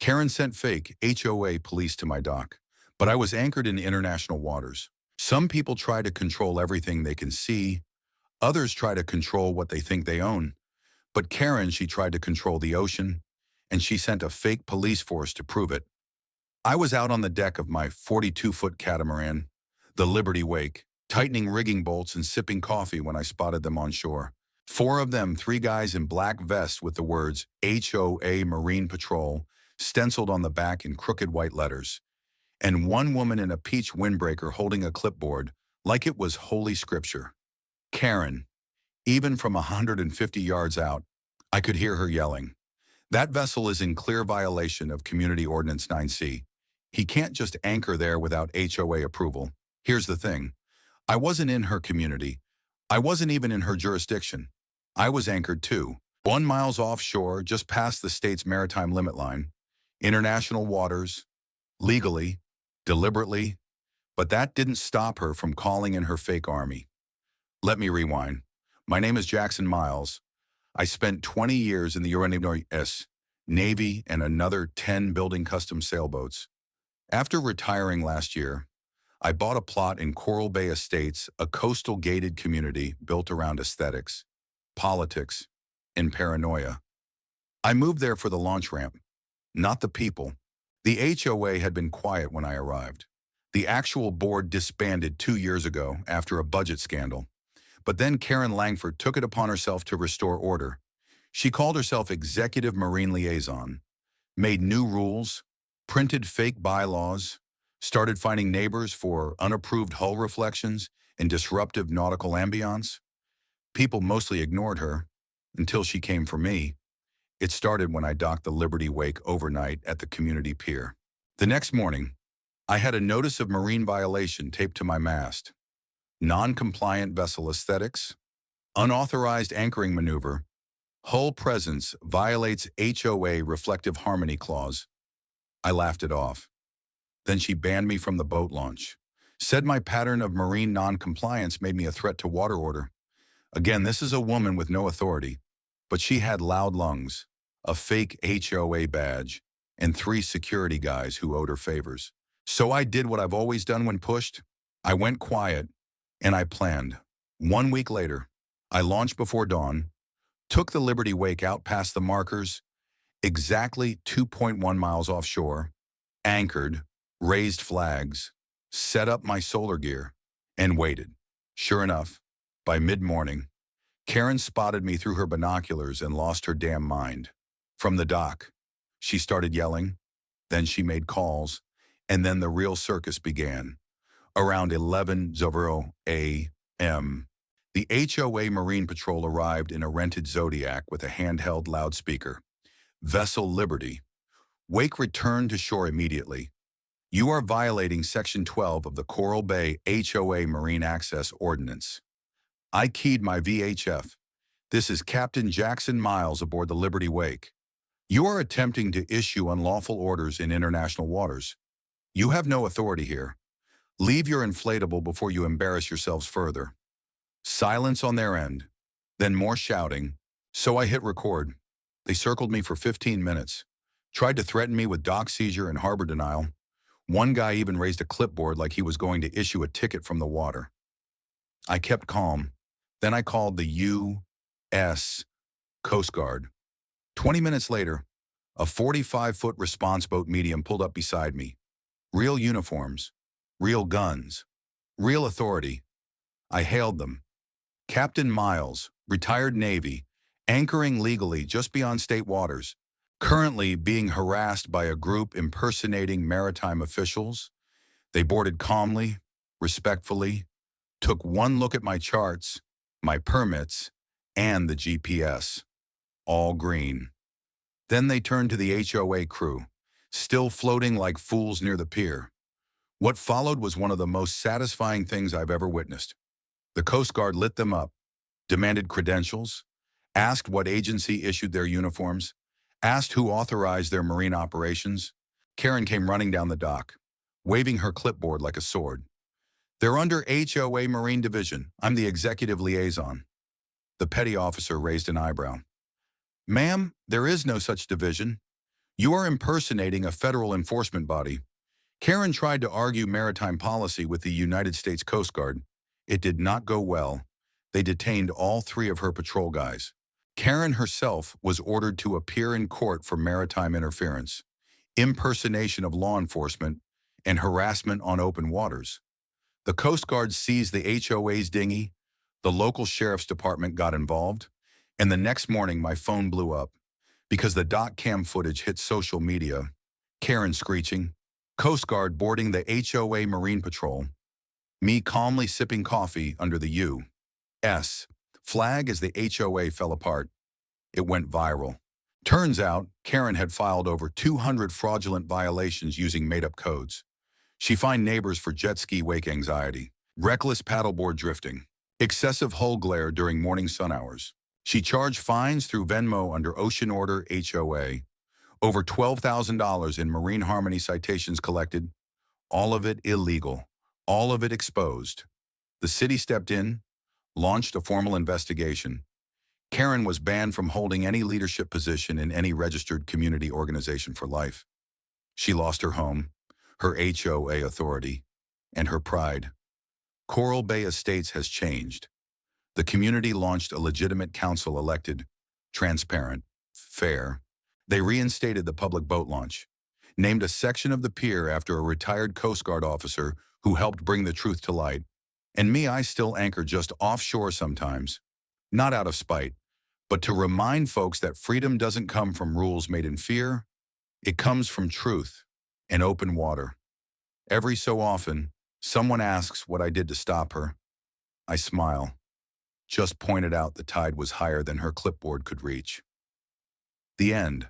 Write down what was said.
Karen sent fake HOA police to my dock, but I was anchored in international waters. Some people try to control everything they can see. Others try to control what they think they own. But Karen, she tried to control the ocean, and she sent a fake police force to prove it. I was out on the deck of my 42-foot catamaran, the Liberty Wake, tightening rigging bolts and sipping coffee when I spotted them on shore. Four of them, three guys in black vests with the words HOA Marine Patrol stenciled on the back in crooked white letters, and one woman in a peach windbreaker holding a clipboard like it was holy scripture. Karen, even from 150 yards out, I could hear her yelling, "That vessel is in clear violation of Community Ordinance 9C. He can't just anchor there without HOA approval." Here's the thing. I wasn't in her community. I wasn't even in her jurisdiction. I was anchored too, 1 mile offshore, just past the state's maritime limit line, international waters, legally, deliberately, but that didn't stop her from calling in her fake army. Let me rewind. My name is Jackson Miles. I spent 20 years in the U.S. Navy and another 10 building custom sailboats. After retiring last year, I bought a plot in Coral Bay Estates, a coastal gated community built around aesthetics, politics, and paranoia. I moved there for the launch ramp, not the people. The HOA had been quiet when I arrived. The actual board disbanded 2 years ago after a budget scandal. But then Karen Langford took it upon herself to restore order. She called herself Executive Marine Liaison, made new rules, printed fake bylaws, started finding neighbors for unapproved hull reflections and disruptive nautical ambiance. People mostly ignored her until she came for me. It started when I docked the Liberty Wake overnight at the community pier. The next morning, I had a notice of marine violation taped to my mast. Non-compliant vessel aesthetics, unauthorized anchoring maneuver, hull presence violates HOA reflective harmony clause. I laughed it off. Then she banned me from the boat launch, said my pattern of marine non-compliance made me a threat to water order. Again, this is a woman with no authority, but she had loud lungs, a fake HOA badge, and 3 security guys who owed her favors. So I did what I've always done when pushed. I went quiet, and I planned. 1 week later, I launched before dawn, took the Liberty Wake out past the markers, exactly 2.1 miles offshore, anchored, raised flags, set up my solar gear, and waited. Sure enough, by mid-morning, Karen spotted me through her binoculars and lost her damn mind. From the dock, she started yelling, then she made calls, and then the real circus began. Around 11:00 a.m., the HOA Marine Patrol arrived in a rented Zodiac with a handheld loudspeaker. Vessel Liberty. Wake returned to shore immediately. You are violating Section 12 of the Coral Bay HOA Marine Access Ordinance. I keyed my VHF. This is Captain Jackson Miles aboard the Liberty Wake. You are attempting to issue unlawful orders in international waters. You have no authority here. Leave your inflatable before you embarrass yourselves further. Silence on their end, then more shouting. So I hit record. They circled me for 15 minutes, tried to threaten me with dock seizure and harbor denial. One guy even raised a clipboard like he was going to issue a ticket from the water. I kept calm. Then I called the U.S. Coast Guard. 20 minutes later, a 45-foot response boat medium pulled up beside me. Real uniforms, real guns, real authority. I hailed them. Captain Miles, retired Navy, anchoring legally just beyond state waters, currently being harassed by a group impersonating maritime officials. They boarded calmly, respectfully, took one look at my charts, my permits, and the GPS. All green. Then they turned to the HOA crew, still floating like fools near the pier. What followed was one of the most satisfying things I've ever witnessed. The Coast Guard lit them up, demanded credentials, asked what agency issued their uniforms, asked who authorized their marine operations. Karen came running down the dock, waving her clipboard like a sword. They're under HOA Marine Division. I'm the executive liaison. The petty officer raised an eyebrow. Ma'am, there is no such division. You are impersonating a federal enforcement body. Karen tried to argue maritime policy with the United States Coast Guard. It did not go well. They detained all three of her patrol guys. Karen herself was ordered to appear in court for maritime interference, impersonation of law enforcement, and harassment on open waters. The Coast Guard seized the HOA's dinghy, the local sheriff's department got involved, and the next morning my phone blew up because the dock cam footage hit social media. Karen screeching, Coast Guard boarding the HOA Marine Patrol, me calmly sipping coffee under the U.S. flag as the HOA fell apart. It went viral. Turns out, Karen had filed over 200 fraudulent violations using made-up codes. She fined neighbors for jet ski wake anxiety, reckless paddleboard drifting, excessive hull glare during morning sun hours. She charged fines through Venmo under Ocean Order HOA, over $12,000 in Marine Harmony citations collected, all of it illegal, all of it exposed. The city stepped in, launched a formal investigation. Karen was banned from holding any leadership position in any registered community organization for life. She lost her home, her HOA authority, and her pride. Coral Bay Estates has changed. The community launched a legitimate council elected, transparent, fair. They reinstated the public boat launch, named a section of the pier after a retired Coast Guard officer who helped bring the truth to light. And me, I still anchor just offshore sometimes, not out of spite, but to remind folks that freedom doesn't come from rules made in fear. It comes from truth and open water. Every so often, someone asks what I did to stop her. I smile. Just pointed out the tide was higher than her clipboard could reach. The end.